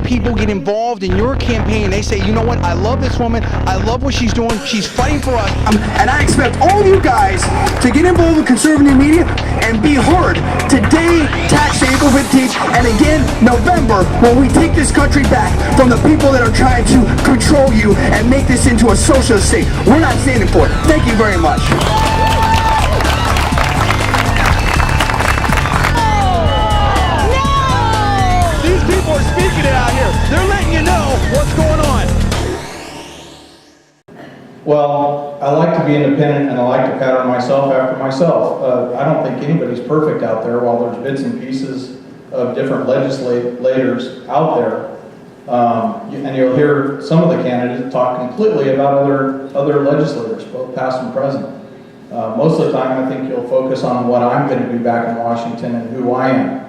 people get involved in your campaign, they say, you know what, I love this woman, I love what she's doing, she's fighting for us. And I expect all of you guys to get involved with conservative media and be heard today, tax day, April 15th, and again, November, when we take this country back from the people that are trying to control you and make this into a socialist state. We're not standing for it. Thank you very much. These people are speaking it out here. They're letting you know what's going on. Well, I like to be independent and I like to pattern myself after myself. I don't think anybody's perfect out there. While there's bits and pieces of different legislators out there, and you'll hear some of the candidates talk completely about other legislators, both past and present. Most of the time I think you'll focus on what I'm going to do back in Washington and who I am.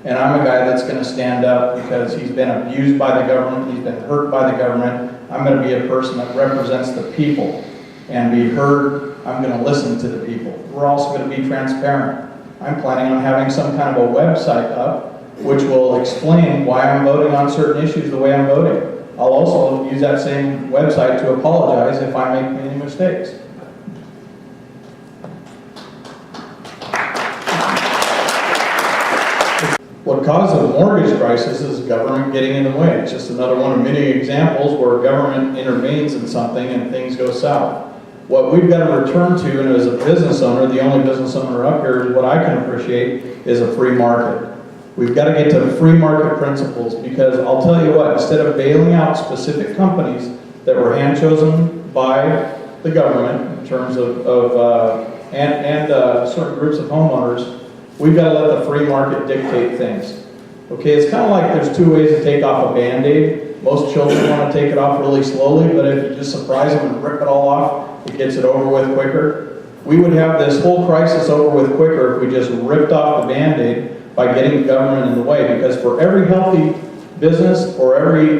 And I'm a guy that's going to stand up because he's been abused by the government, he's been hurt by the government. I'm going to be a person that represents the people and be heard. I'm going to listen to the people. We're also going to be transparent. I'm planning on having some kind of a website up which will explain why I'm voting on certain issues the way I'm voting. I'll also use that same website to apologize if I make any mistakes. What caused the mortgage crisis is government getting in the way. It's just another one of many examples where government intervenes in something and things go south. What we've got to return to, and as a business owner, the only business owner up here, is what I can appreciate is a free market. We've got to get to free market principles, because I'll tell you what, instead of bailing out specific companies that were hand-chosen by the government in terms of certain groups of homeowners, we've got to let the free market dictate things. Okay, it's kind of like there's two ways to take off a Band-Aid. Most children want to take it off really slowly, but if you just surprise them and rip it all off, it gets it over with quicker. We would have this whole crisis over with quicker if we just ripped off the Band-Aid by getting government in the way, because for every healthy business or every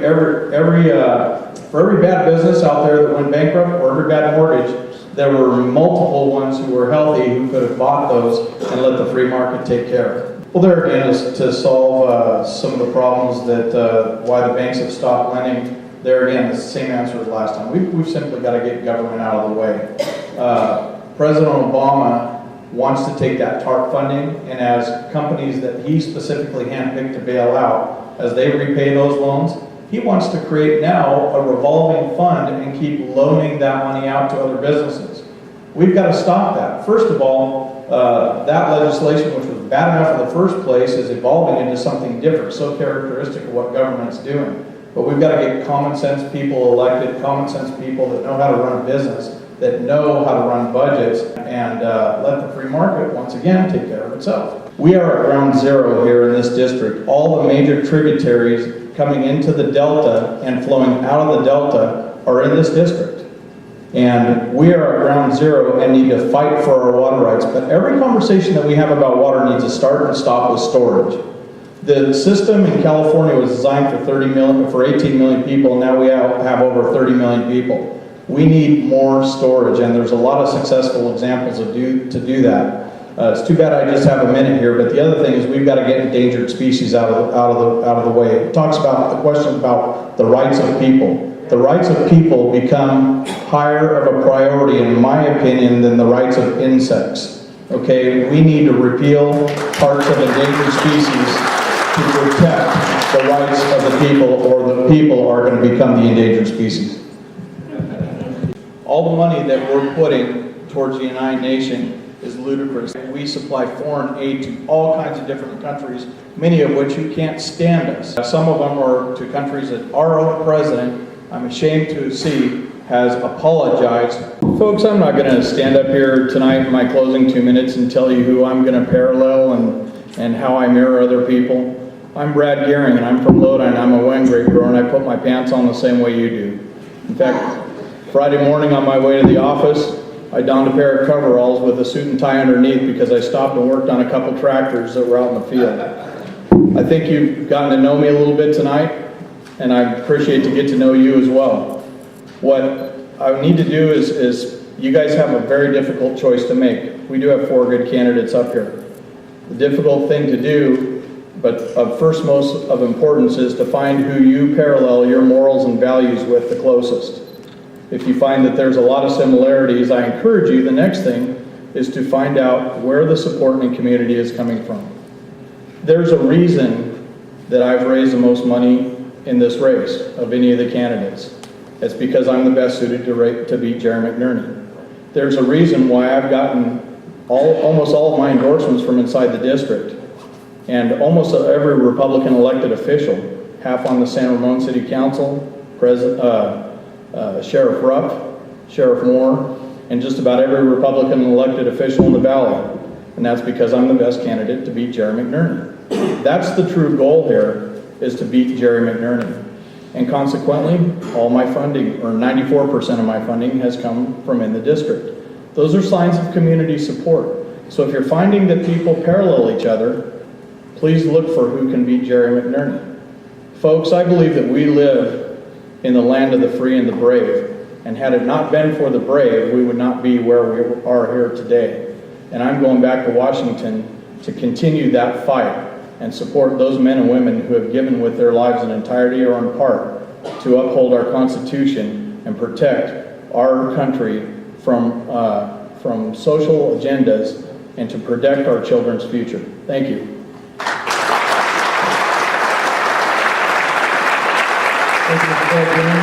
bad business out there that went bankrupt or every bad mortgage, there were multiple ones who were healthy who could have bought those and let the free market take care of it. Well, there again is to solve some of the problems that why the banks have stopped lending. There again, it's the same answer as last time. We've simply got to get government out of the way. President Obama wants to take that TARP funding, and as companies that he specifically handpicked to bail out, as they repay those loans, he wants to create now a revolving fund and keep loaning that money out to other businesses. We've got to stop that. First of all, that legislation, which was bad enough in the first place, is evolving into something different, so characteristic of what government's doing. But we've got to get common sense people elected, common sense people that know how to run a business, that know how to run budgets, and let the free market, once again, take care of itself. We are at ground zero here in this district. All the major tributaries coming into the Delta and flowing out of the Delta are in this district. And we are at ground zero and need to fight for our water rights. But every conversation that we have about water needs to start and stop with storage. The system in California was designed for 18 million people, and now we have over 30 million people. We need more storage, and there's a lot of successful examples to do that. It's too bad I just have a minute here, but the other thing is we've got to get endangered species out of the way. It talks about the question about the rights of people. The rights of people become higher of a priority, in my opinion, than the rights of insects. Okay, we need to repeal parts of endangered species to protect the rights of the people, or the people are going to become the endangered species. All the money that we're putting towards the United Nations is ludicrous. We supply foreign aid to all kinds of different countries, many of which who can't stand us. Some of them are to countries that our own president, I'm ashamed to see, has apologized. Folks, I'm not going to stand up here tonight in my closing 2 minutes and tell you who I'm going to parallel and how I mirror other people. I'm Brad Goehring, and I'm from Lodi, and I'm a wine grape grower, and I put my pants on the same way you do. In fact, Friday morning on my way to the office, I donned a pair of coveralls with a suit and tie underneath because I stopped and worked on a couple tractors that were out in the field. I think you've gotten to know me a little bit tonight, and I appreciate to get to know you as well. What I need to do is you guys have a very difficult choice to make. We do have 4 good candidates up here. The difficult thing to do, But of first most of importance is to find who you parallel your morals and values with the closest. If you find that there's a lot of similarities, I encourage you, the next thing is to find out where the support in the community is coming from. There's a reason that I've raised the most money in this race of any of the candidates. It's because I'm the best suited to beat Jerry McNerney. There's a reason why I've gotten almost all of my endorsements from inside the district. And almost every Republican elected official, half on the San Ramon City Council, Sheriff Rupp, Sheriff Moore, and just about every Republican elected official in the Valley. And that's because I'm the best candidate to beat Jerry McNerney. That's the true goal here, is to beat Jerry McNerney. And consequently, all my funding, or 94% of my funding, has come from in the district. Those are signs of community support. So if you're finding that people parallel each other, please look for who can beat Jerry McNerney. Folks, I believe that we live in the land of the free and the brave. And had it not been for the brave, we would not be where we are here today. And I'm going back to Washington to continue that fight and support those men and women who have given with their lives in entirety or in part to uphold our Constitution and protect our country from social agendas and to protect our children's future. Thank you. Thank you, Mr. President.